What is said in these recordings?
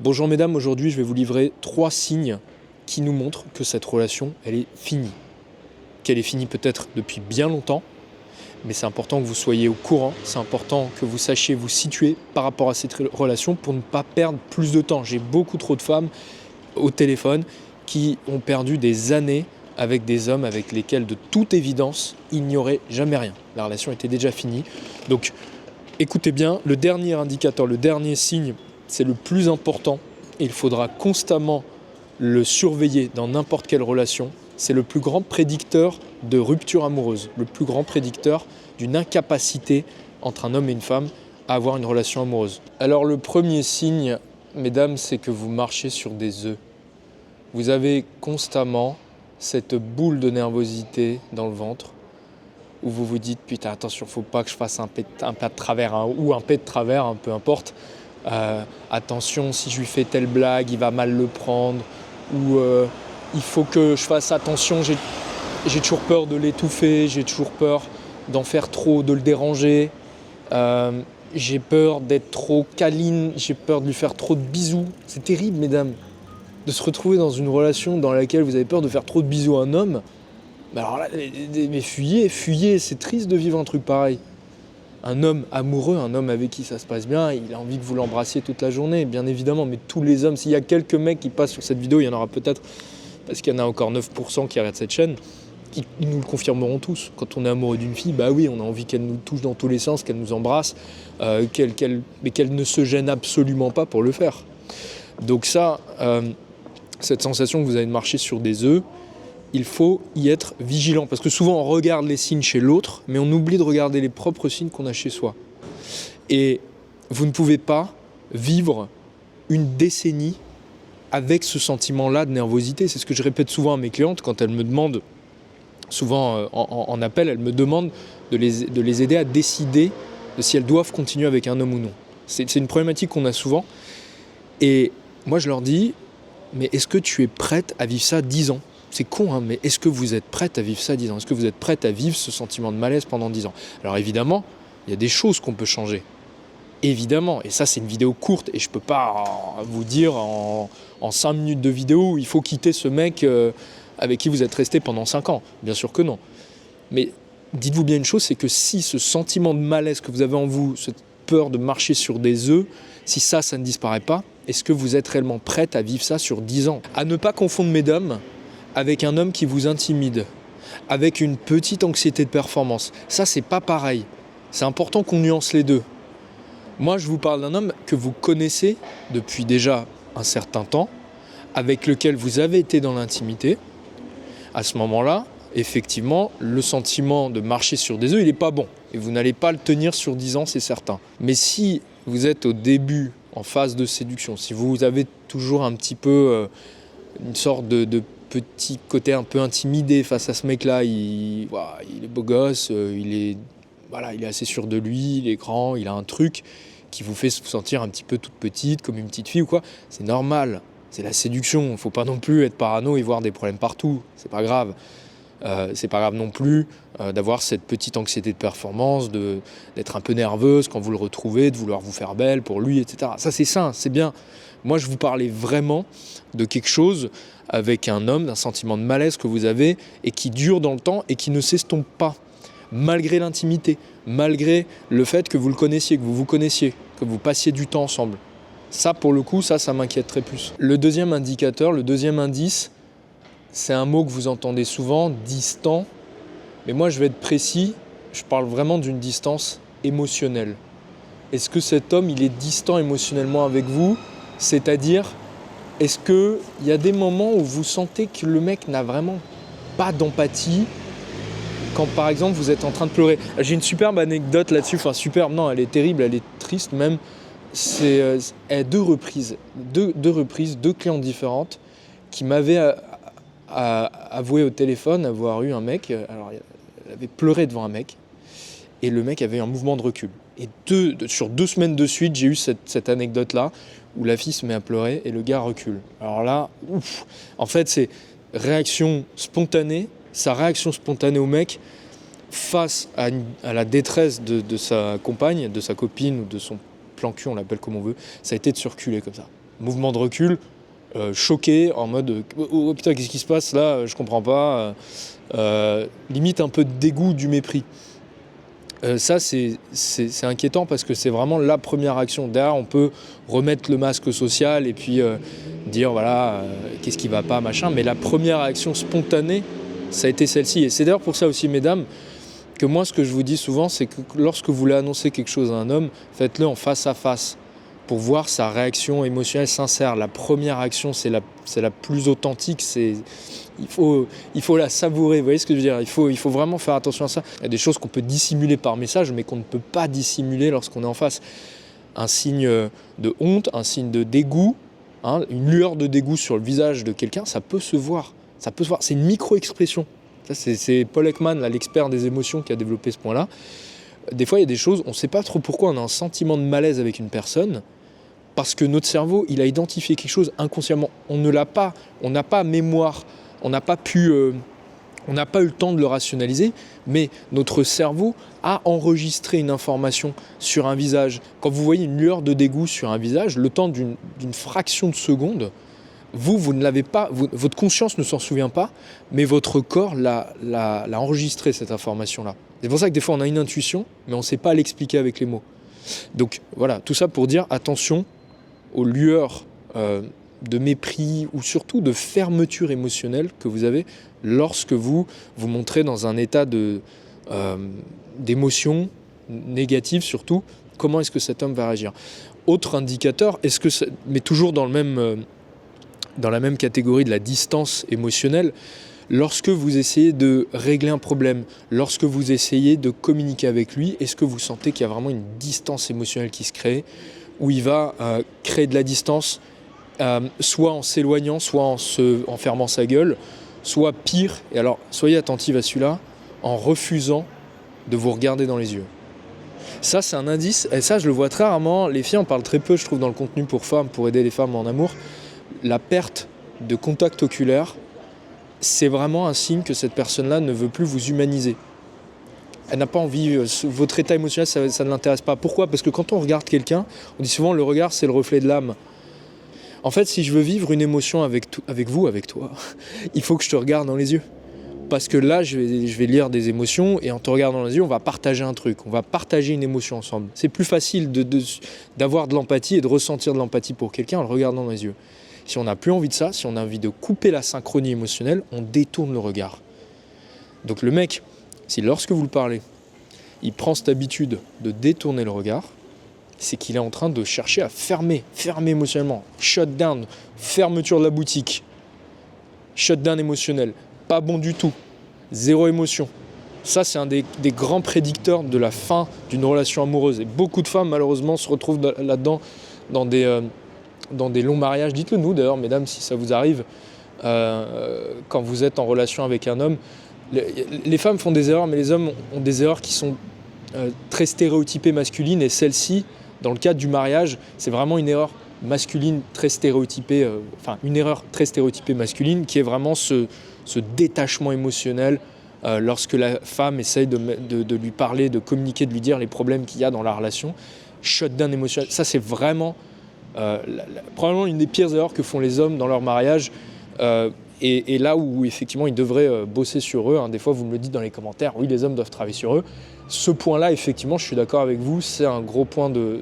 Bonjour mesdames, aujourd'hui je vais vous livrer 3 signes qui nous montrent que cette relation, elle est finie. Qu'elle est finie peut-être depuis bien longtemps, mais c'est important que vous soyez au courant, c'est important que vous sachiez vous situer par rapport à cette relation pour ne pas perdre plus de temps. J'ai beaucoup trop de femmes au téléphone qui ont perdu des années avec des hommes avec lesquels de toute évidence il n'y aurait jamais rien. La relation était déjà finie. Donc écoutez bien, le dernier indicateur, le dernier signe, c'est le plus important et il faudra constamment le surveiller dans n'importe quelle relation. C'est le plus grand prédicteur de rupture amoureuse, le plus grand prédicteur d'une incapacité entre un homme et une femme à avoir une relation amoureuse. Alors le premier signe, mesdames, c'est que vous marchez sur des œufs. Vous avez constamment cette boule de nervosité dans le ventre où vous vous dites « Putain, attention, faut pas que je fasse un pas de travers ou un pet de travers, peu importe. Attention, si je lui fais telle blague, il va mal le prendre. » Ou il faut que je fasse attention, j'ai toujours peur de l'étouffer, j'ai toujours peur d'en faire trop, de le déranger. J'ai peur d'être trop câline, j'ai peur de lui faire trop de bisous. C'est terrible, mesdames, de se retrouver dans une relation dans laquelle vous avez peur de faire trop de bisous à un homme. Mais alors là, mais fuyez, c'est triste de vivre un truc pareil. Un homme amoureux, un homme avec qui ça se passe bien, il a envie que vous l'embrassiez toute la journée, bien évidemment. Mais tous les hommes, s'il y a quelques mecs qui passent sur cette vidéo, il y en aura peut-être, parce qu'il y en a encore 9% qui regardent cette chaîne, ils nous le confirmeront tous. Quand on est amoureux d'une fille, bah oui, on a envie qu'elle nous touche dans tous les sens, qu'elle nous embrasse, mais qu'elle ne se gêne absolument pas pour le faire. Donc ça, cette sensation que vous avez de marcher sur des œufs, il faut y être vigilant. Parce que souvent, on regarde les signes chez l'autre, mais on oublie de regarder les propres signes qu'on a chez soi. Et vous ne pouvez pas vivre une décennie avec ce sentiment-là de nervosité. C'est ce que je répète souvent à mes clientes quand elles me demandent, souvent en appel, elles me demandent de les aider à décider de si elles doivent continuer avec un homme ou non. C'est une problématique qu'on a souvent. Et moi, je leur dis, mais est-ce que tu es prête à vivre ça 10 ans ? C'est con, hein, mais est-ce que vous êtes prête à vivre ça 10 ans ? Est-ce que vous êtes prête à vivre ce sentiment de malaise pendant 10 ans ? Alors évidemment, il y a des choses qu'on peut changer. Évidemment, et ça c'est une vidéo courte et je ne peux pas vous dire en 5 minutes de vidéo il faut quitter ce mec avec qui vous êtes resté pendant 5 ans. Bien sûr que non. Mais dites-vous bien une chose, c'est que si ce sentiment de malaise que vous avez en vous, cette peur de marcher sur des œufs, si ça ne disparaît pas, est-ce que vous êtes réellement prête à vivre ça sur 10 ans ? À ne pas confondre, mesdames, avec un homme qui vous intimide, avec une petite anxiété de performance. Ça, c'est pas pareil. C'est important qu'on nuance les deux. Moi, je vous parle d'un homme que vous connaissez depuis déjà un certain temps, avec lequel vous avez été dans l'intimité. À ce moment-là, effectivement, le sentiment de marcher sur des œufs, il n'est pas bon. Et vous n'allez pas le tenir sur 10 ans, c'est certain. Mais si vous êtes au début, en phase de séduction, si vous avez toujours un petit peu une sorte de petit côté un peu intimidé face à ce mec-là, il est beau gosse, il est assez sûr de lui, il est grand, il a un truc qui vous fait vous sentir un petit peu toute petite, comme une petite fille ou quoi. C'est normal, c'est la séduction, il ne faut pas non plus être parano et voir des problèmes partout, c'est pas grave. C'est pas grave non plus d'avoir cette petite anxiété de performance, d'être un peu nerveuse quand vous le retrouvez, de vouloir vous faire belle pour lui, etc. Ça c'est sain, c'est bien. Moi je vous parlais vraiment de quelque chose avec un homme, d'un sentiment de malaise que vous avez et qui dure dans le temps et qui ne s'estompe pas, malgré l'intimité, malgré le fait que vous le connaissiez, que vous vous connaissiez, que vous passiez du temps ensemble. Ça pour le coup, ça m'inquiéterait plus. Le deuxième indicateur, le deuxième indice, c'est un mot que vous entendez souvent, distant, mais moi je vais être précis, je parle vraiment d'une distance émotionnelle. Est-ce que cet homme, il est distant émotionnellement avec vous ? C'est-à-dire, est-ce qu'il y a des moments où vous sentez que le mec n'a vraiment pas d'empathie quand par exemple vous êtes en train de pleurer ? J'ai une superbe anecdote là-dessus, enfin superbe, non, elle est terrible, elle est triste même. C'est deux reprises, deux clientes différentes qui m'avaient avoué au téléphone avoir eu un mec, alors elle avait pleuré devant un mec et le mec avait un mouvement de recul. Et sur 2 semaines de suite, j'ai eu cette anecdote-là où la fille se met à pleurer et le gars recule. Alors là, en fait, c'est réaction spontanée, sa réaction spontanée au mec face à la détresse de sa compagne, de sa copine ou de son plan cul, on l'appelle comme on veut, ça a été de se reculer comme ça. mouvement de recul, choqué, en mode oh putain, qu'est-ce qui se passe là, je comprends pas, limite un peu de dégoût, du mépris. Ça, c'est inquiétant parce que c'est vraiment la première action. Derrière, on peut remettre le masque social et puis dire voilà, qu'est-ce qui va pas, machin. Mais la première action spontanée, ça a été celle-ci. Et c'est d'ailleurs pour ça aussi, mesdames, que moi, ce que je vous dis souvent, c'est que lorsque vous voulez annoncer quelque chose à un homme, faites-le en face à face pour voir sa réaction émotionnelle sincère. La première action, c'est la plus authentique. Il faut la savourer, vous voyez ce que je veux dire ? Il faut vraiment faire attention à ça. Il y a des choses qu'on peut dissimuler par message, mais qu'on ne peut pas dissimuler lorsqu'on est en face. Un signe de honte, un signe de dégoût, une lueur de dégoût sur le visage de quelqu'un, ça peut se voir. C'est une micro-expression. Ça, c'est Paul Ekman, là, l'expert des émotions, qui a développé ce point-là. Des fois, il y a des choses, on ne sait pas trop pourquoi on a un sentiment de malaise avec une personne, parce que notre cerveau, il a identifié quelque chose inconsciemment. On n'a pas mémoire, on n'a pas eu le temps de le rationaliser, mais notre cerveau a enregistré une information sur un visage. Quand vous voyez une lueur de dégoût sur un visage, le temps d'une fraction de seconde, vous ne l'avez pas, votre conscience ne s'en souvient pas, mais votre corps l'a enregistré, cette information-là. C'est pour ça que des fois on a une intuition, mais on ne sait pas l'expliquer avec les mots. Donc voilà, tout ça pour dire attention aux lueurs de mépris ou surtout de fermeture émotionnelle que vous avez lorsque vous vous montrez dans un état d'émotion négative surtout. Comment est-ce que cet homme va réagir ? Autre indicateur, mais toujours dans la même catégorie de la distance émotionnelle, lorsque vous essayez de régler un problème, lorsque vous essayez de communiquer avec lui, est-ce que vous sentez qu'il y a vraiment une distance émotionnelle qui se crée, où il va créer de la distance, soit en s'éloignant, soit en fermant sa gueule, soit pire, et alors soyez attentifs à celui-là, en refusant de vous regarder dans les yeux. Ça, c'est un indice, et ça, je le vois très rarement. Les filles en parlent très peu, je trouve, dans le contenu pour femmes, pour aider les femmes en amour. La perte de contact oculaire, c'est vraiment un signe que cette personne-là ne veut plus vous humaniser. Elle n'a pas envie, votre état émotionnel, ça ne l'intéresse pas. Pourquoi ? Parce que quand on regarde quelqu'un, on dit souvent le regard, c'est le reflet de l'âme. En fait, si je veux vivre une émotion avec toi, il faut que je te regarde dans les yeux. Parce que là, je vais lire des émotions et en te regardant dans les yeux, on va partager un truc, on va partager une émotion ensemble. C'est plus facile d'avoir de l'empathie et de ressentir de l'empathie pour quelqu'un en le regardant dans les yeux. Si on n'a plus envie de ça, si on a envie de couper la synchronie émotionnelle, on détourne le regard. Donc le mec, si lorsque vous le parlez, il prend cette habitude de détourner le regard, c'est qu'il est en train de chercher à fermer émotionnellement. Shut down, fermeture de la boutique. Shut down émotionnel, pas bon du tout, zéro émotion. Ça, c'est un des grands prédicteurs de la fin d'une relation amoureuse. Et beaucoup de femmes, malheureusement, se retrouvent là-dedans dans des longs mariages. Dites-le nous, d'ailleurs, mesdames, si ça vous arrive, quand vous êtes en relation avec un homme. Les femmes font des erreurs, mais les hommes ont des erreurs qui sont très stéréotypées masculines. Et celle-ci, dans le cadre du mariage, c'est vraiment une erreur masculine très stéréotypée, une erreur très stéréotypée masculine, qui est vraiment ce détachement émotionnel lorsque la femme essaye de lui parler, de communiquer, de lui dire les problèmes qu'il y a dans la relation. Shutdown émotionnel, ça c'est vraiment probablement une des pires erreurs que font les hommes dans leur mariage. Et là où effectivement ils devraient bosser sur eux, des fois vous me le dites dans les commentaires, oui les hommes doivent travailler sur eux. Ce point-là, effectivement, je suis d'accord avec vous, c'est un gros point de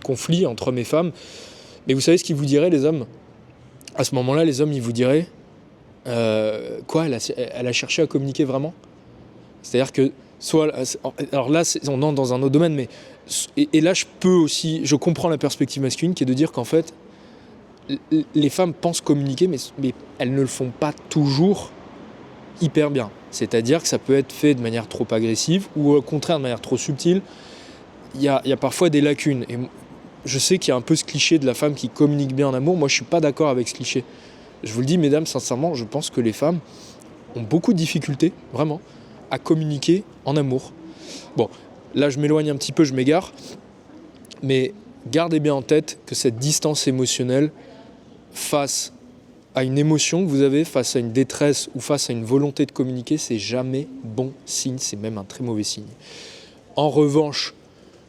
conflit entre hommes et femmes. Mais vous savez ce qu'ils vous diraient, les hommes ? À ce moment-là, les hommes, ils vous diraient quoi, elle a cherché à communiquer vraiment ? C'est-à-dire que alors là, on entre dans un autre domaine, mais et là je comprends la perspective masculine qui est de dire qu'en fait, les femmes pensent communiquer, mais elles ne le font pas toujours hyper bien. C'est-à-dire que ça peut être fait de manière trop agressive ou au contraire de manière trop subtile. Il y a parfois des lacunes. Et je sais qu'il y a un peu ce cliché de la femme qui communique bien en amour. Moi, je ne suis pas d'accord avec ce cliché. Je vous le dis, mesdames, sincèrement, je pense que les femmes ont beaucoup de difficultés, vraiment, à communiquer en amour. Bon, là, je m'éloigne un petit peu, je m'égare. Mais gardez bien en tête que cette distance émotionnelle face à une émotion que vous avez, face à une détresse ou face à une volonté de communiquer, c'est jamais bon signe, c'est même un très mauvais signe. En revanche,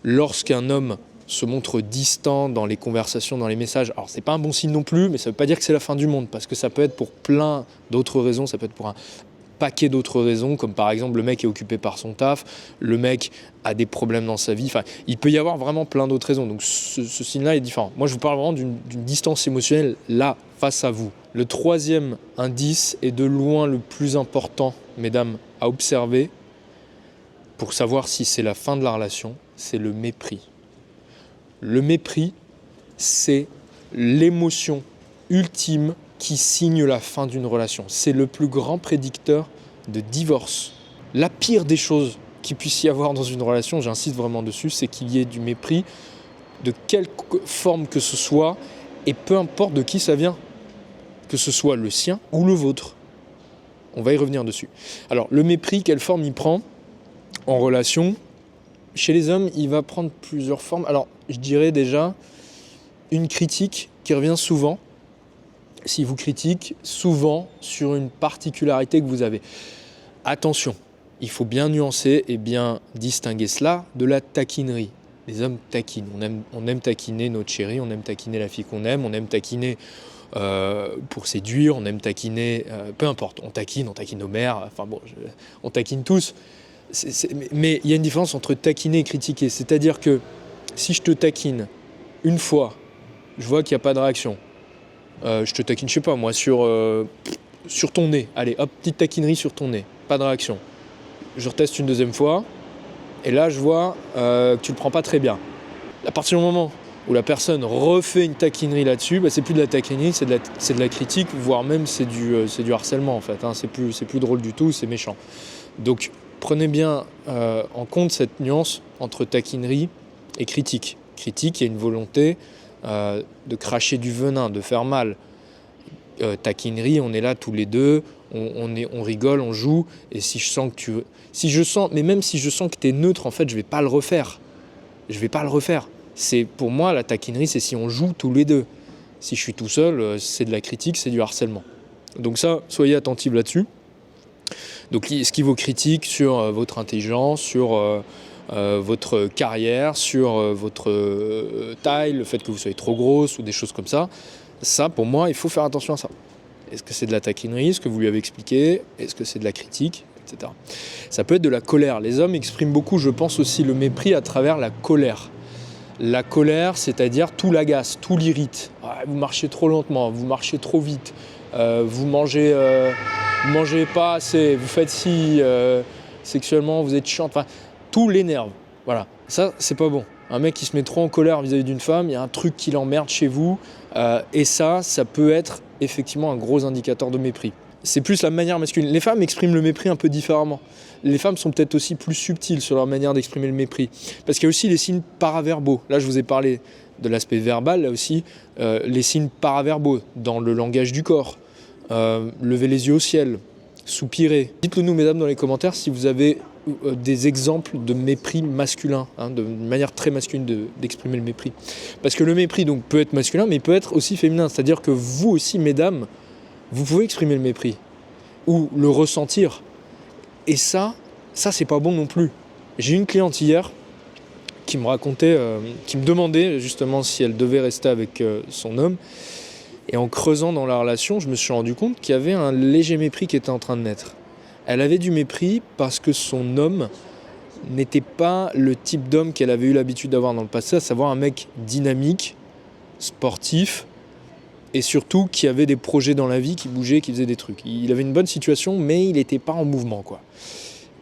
lorsqu'un homme se montre distant dans les conversations, dans les messages, alors c'est pas un bon signe non plus, mais ça veut pas dire que c'est la fin du monde, parce que ça peut être pour plein d'autres raisons, ça peut être pour un paquet d'autres raisons, comme par exemple le mec est occupé par son taf, le mec a des problèmes dans sa vie, enfin il peut y avoir vraiment plein d'autres raisons, donc ce signe-là est différent. Moi je vous parle vraiment d'une distance émotionnelle là, face à vous. Le troisième indice est de loin le plus important, mesdames, à observer pour savoir si c'est la fin de la relation, c'est le mépris. Le mépris, c'est l'émotion ultime qui signe la fin d'une relation. C'est le plus grand prédicteur de divorce. La pire des choses qu'il puisse y avoir dans une relation, j'insiste vraiment dessus, c'est qu'il y ait du mépris, de quelque forme que ce soit, et peu importe de qui ça vient, que ce soit le sien ou le vôtre. On va y revenir dessus. Alors, le mépris, quelle forme il prend en relation? Chez les hommes, il va prendre plusieurs formes. Alors, je dirais déjà une critique qui revient souvent. S'il vous critique souvent sur une particularité que vous avez. Attention, il faut bien nuancer et bien distinguer cela de la taquinerie. Les hommes taquinent. On aime taquiner notre chérie, on aime taquiner la fille qu'on aime, on aime taquiner pour séduire, on aime taquiner, peu importe, on taquine nos mères, enfin bon, on taquine tous. Mais il y a une différence entre taquiner et critiquer. C'est-à-dire que si je te taquine une fois, je vois qu'il n'y a pas de réaction, je te taquine, je sais pas moi, sur ton nez. Allez, hop, petite taquinerie sur ton nez. Pas de réaction. Je reteste une deuxième fois. Et là, je vois que tu le prends pas très bien. À partir du moment où la personne refait une taquinerie là-dessus, c'est plus de la taquinerie, c'est de la critique, voire même c'est du harcèlement en fait. Hein. C'est plus drôle du tout, c'est méchant. Donc, prenez bien en compte cette nuance entre taquinerie et critique. Critique, il y a une volonté de cracher du venin, de faire mal. Taquinerie, on est là tous les deux, on rigole, on joue, et si je sens que même si je sens que tu es neutre, en fait, je vais pas le refaire. Pour moi, la taquinerie, c'est si on joue tous les deux. Si je suis tout seul, c'est de la critique, c'est du harcèlement. Donc ça, soyez attentifs là-dessus. Donc ce qui vaut critique sur votre intelligence, sur votre carrière, sur votre taille, le fait que vous soyez trop grosse ou des choses comme ça, ça, pour moi, il faut faire attention à ça. Est-ce que c'est de la taquinerie, ce que vous lui avez expliqué? Est-ce que c'est de la critique, etc. Ça peut être de la colère. Les hommes expriment beaucoup, je pense aussi, le mépris à travers la colère. La colère, c'est-à-dire tout l'agace, tout l'irrite. Vous marchez trop lentement, vous marchez trop vite, vous mangez pas assez, vous faites ci, sexuellement, vous êtes chiant. Enfin, tout l'énerve. Voilà, ça, c'est pas bon. Un mec qui se met trop en colère vis-à-vis d'une femme, il y a un truc qui l'emmerde chez vous, et ça peut être effectivement un gros indicateur de mépris. C'est plus la manière masculine. Les femmes expriment le mépris un peu différemment. Les femmes sont peut-être aussi plus subtiles sur leur manière d'exprimer le mépris. Parce qu'il y a aussi les signes paraverbaux. Là, je vous ai parlé de l'aspect verbal, là aussi, les signes paraverbaux dans le langage du corps. Lever les yeux au ciel, soupirer. Dites-le nous, mesdames, dans les commentaires si vous avez des exemples de mépris masculin, de manière très masculine d'exprimer le mépris. Parce que le mépris donc, peut être masculin, mais il peut être aussi féminin. C'est-à-dire que vous aussi, mesdames, vous pouvez exprimer le mépris ou le ressentir. Et ça c'est pas bon non plus. J'ai une cliente hier qui me racontait, qui me demandait justement si elle devait rester avec son homme. Et en creusant dans la relation, je me suis rendu compte qu'il y avait un léger mépris qui était en train de naître. Elle avait du mépris parce que son homme n'était pas le type d'homme qu'elle avait eu l'habitude d'avoir dans le passé, à savoir un mec dynamique, sportif, et surtout qui avait des projets dans la vie, qui bougeait, qui faisait des trucs. Il avait une bonne situation, mais il n'était pas en mouvement, quoi.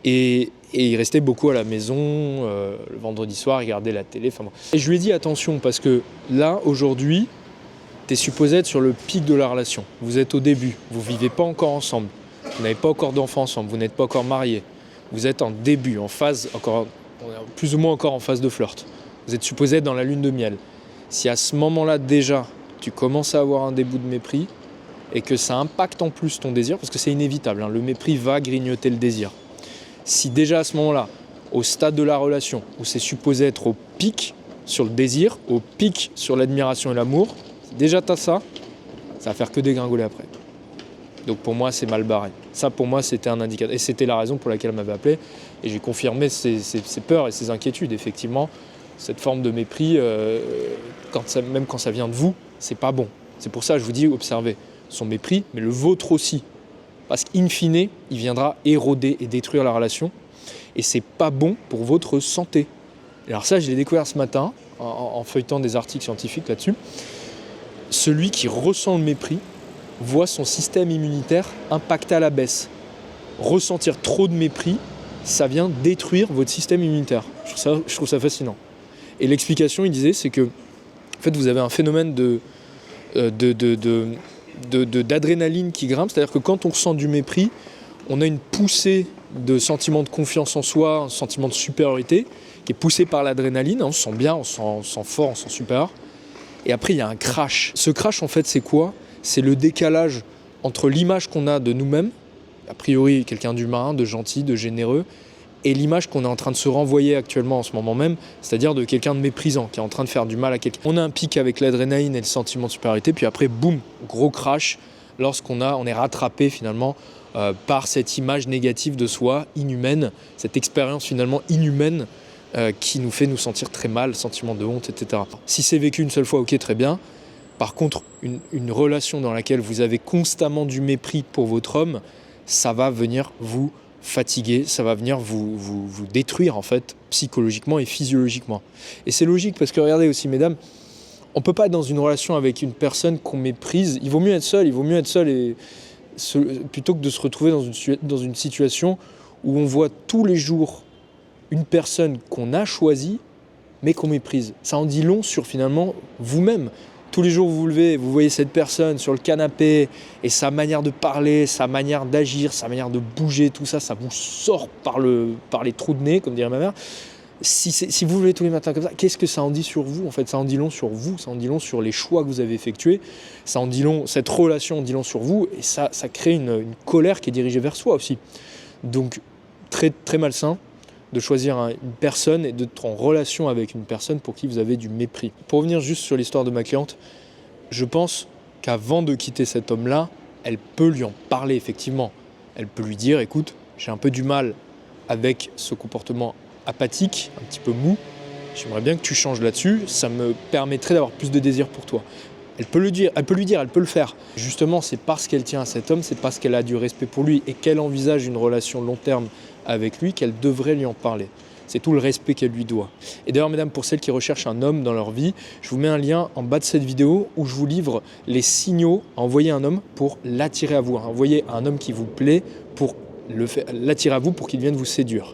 Et il restait beaucoup à la maison, le vendredi soir, il regardait la télé. Bon. Et je lui ai dit attention, parce que là, aujourd'hui, tu es supposé être sur le pic de la relation. Vous êtes au début, vous ne vivez pas encore ensemble, vous n'avez pas encore d'enfants ensemble, vous n'êtes pas encore mariés. Vous êtes en début, en phase, plus ou moins encore en phase de flirt. Vous êtes supposé être dans la lune de miel. Si à ce moment-là déjà, tu commences à avoir un début de mépris et que ça impacte en plus ton désir, parce que c'est inévitable, le mépris va grignoter le désir. Si déjà à ce moment-là, au stade de la relation, où c'est supposé être au pic sur le désir, au pic sur l'admiration et l'amour, si déjà tu as ça va faire que dégringoler après. Donc pour moi, c'est mal barré. Ça, pour moi, c'était un indicateur. Et c'était la raison pour laquelle elle m'avait appelé. Et j'ai confirmé ses peurs et ses inquiétudes. Effectivement, Cette forme de mépris, même quand ça vient de vous, c'est pas bon. C'est pour ça que je vous dis, observez son mépris, mais le vôtre aussi. Parce qu'in fine, il viendra éroder et détruire la relation. Et c'est pas bon pour votre santé. Et alors ça, je l'ai découvert ce matin, en feuilletant des articles scientifiques là-dessus. Celui qui ressent le mépris voit son système immunitaire impacté à la baisse. Ressentir trop de mépris, ça vient détruire votre système immunitaire. Je trouve ça fascinant. Et l'explication, il disait, c'est que en fait, vous avez un phénomène d'adrénaline qui grimpe, c'est-à-dire que quand on ressent du mépris, on a une poussée de sentiment de confiance en soi, un sentiment de supériorité, qui est poussé par l'adrénaline, on se sent bien, on se sent fort, on se sent supérieur. Et après, il y a un crash. Ce crash, en fait, c'est quoi? C'est le décalage entre l'image qu'on a de nous-mêmes, a priori quelqu'un d'humain, de gentil, de généreux, et l'image qu'on est en train de se renvoyer actuellement en ce moment même, c'est-à-dire de quelqu'un de méprisant, qui est en train de faire du mal à quelqu'un. On a un pic avec l'adrénaline et le sentiment de supériorité, puis après, boum, gros crash, lorsqu'on est rattrapé finalement par cette image négative de soi, inhumaine, cette expérience finalement inhumaine qui nous fait nous sentir très mal, sentiment de honte, etc. Si c'est vécu une seule fois, ok, très bien. Par contre, une relation dans laquelle vous avez constamment du mépris pour votre homme, ça va venir vous fatiguer, ça va venir vous détruire en fait, psychologiquement et physiologiquement. Et c'est logique parce que regardez aussi, mesdames, on ne peut pas être dans une relation avec une personne qu'on méprise. Il vaut mieux être seul, plutôt que de se retrouver dans une situation où on voit tous les jours une personne qu'on a choisie, mais qu'on méprise. Ça en dit long sur finalement vous-même. Tous les jours vous vous levez, vous voyez cette personne sur le canapé et sa manière de parler, sa manière d'agir, sa manière de bouger, tout ça, ça vous sort par les trous de nez, comme dirait ma mère. Si vous vous levez tous les matins comme ça, qu'est-ce que ça en dit sur vous? En fait, ça en dit long sur vous, ça en dit long sur les choix que vous avez effectués, ça en dit long, cette relation en dit long sur vous, et ça crée une colère qui est dirigée vers soi aussi. Donc, très, très malsain de choisir une personne et d'être en relation avec une personne pour qui vous avez du mépris. Pour revenir juste sur l'histoire de ma cliente, je pense qu'avant de quitter cet homme-là, elle peut lui en parler effectivement. Elle peut lui dire, écoute, j'ai un peu du mal avec ce comportement apathique, un petit peu mou, j'aimerais bien que tu changes là-dessus, ça me permettrait d'avoir plus de désir pour toi. Elle peut lui dire, elle peut le faire. Justement, c'est parce qu'elle tient à cet homme, c'est parce qu'elle a du respect pour lui et qu'elle envisage une relation long terme avec lui qu'elle devrait lui en parler. C'est tout le respect qu'elle lui doit. Et d'ailleurs, mesdames, pour celles qui recherchent un homme dans leur vie, je vous mets un lien en bas de cette vidéo où je vous livre les signaux à envoyer à un homme pour l'attirer à vous. Envoyer à un homme qui vous plaît pour l'attirer à vous pour qu'il vienne vous séduire.